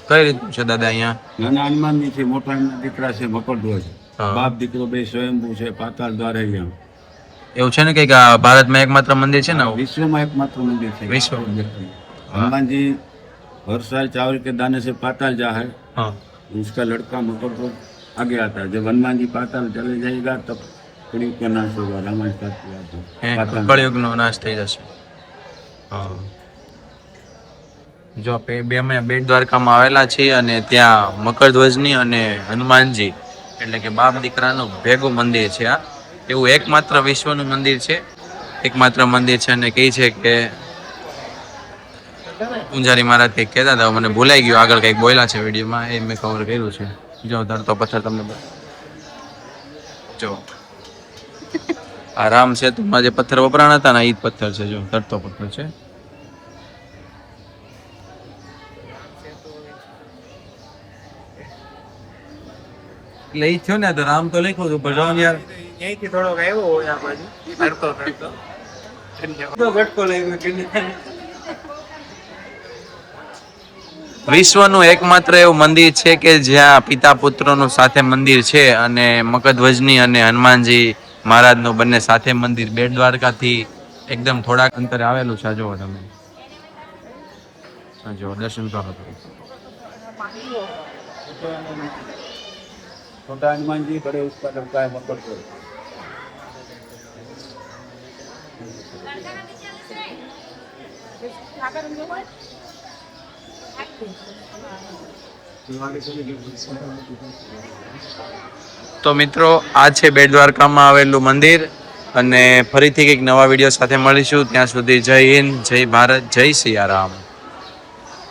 કઈ રીતનું છે દાદા અહીંયા? નાના હનુમાનજી છે, મોટા હનુમાન દીકરા છે, મકરધ્વજ, હા. બાપ દીકરો બે સ્વયંભૂ છે, પાતાળ દ્વાર અહીંયા. એવું છે ને કે ભારતમાં એકમાત્ર મંદિર છે ને આવું? વિશ્વમાં એકમાત્ર મંદિર છે વિશ્વમાં? हनुमान हर साल चावल के दाने से पाताल जा है, हाँ। उसका लड़का मकरध्वज आगे आता है। जब हनुमान जी पाताल चले जाएगा तब कलयुग का नाश होगा। रामायण कलयुगનો નાશ થઈ જશે. હા. જો અમે બેટ દ્વારકામાં આવેલા છીએ અને ત્યાં મકરધ્વજની અને હનુમાનજી એટલે કે બાપ દીકરાનું ભેગું મંદિર છે. આ એવું એકમાત્ર વિશ્વનું મંદિર છે, એકમાત્ર મંદિર છે. અને કહે છે કે પૂંજારી મહારાજ કંઈક કહેતા હતા, મને ભૂલાઈ ગયું, આગળ કંઈક બોલ્યા છે વિડીયોમાં, એ મેં કવર કર્યું છે. જો ધરતો પથ્થર તમને જો આ રામ સેતુમાં જે પથ્થર વપરાણા હતા ને એ જ પથ્થર છે. જો ધરતો પથ્થર છે. એટલે ઈ થયો ને તો રામ તો લખ્યું હતું પણ યાર અહીંથી થોડોક આવ્યો હોય આ બાજુ ગટકો લાગ્યો. વિશ્વનું એકમાત્ર એવું મંદિર છે કે જ્યાં પિતા પુત્રનું સાથે મંદિર છે અને મકરધ્વજની અને હનુમાનજી મહારાજનું બંને સાથે મંદિર બેટ દ્વારકાથી એકદમ થોડાક અંતરે આવેલું છે. જુઓ તમે, જો દર્શન કરો. छोटा हनुमान जी, बड़े उसका लड़का है मकरध्वज। તો મિત્રો, આ છે બેટ દ્વારકામાં આવેલું મંદિર અને ફરીથી કંઈક નવા વિડીયો સાથે મળીશું. ત્યાં સુધી જય હિન્દ, જય ભારત, જય સિયારામ.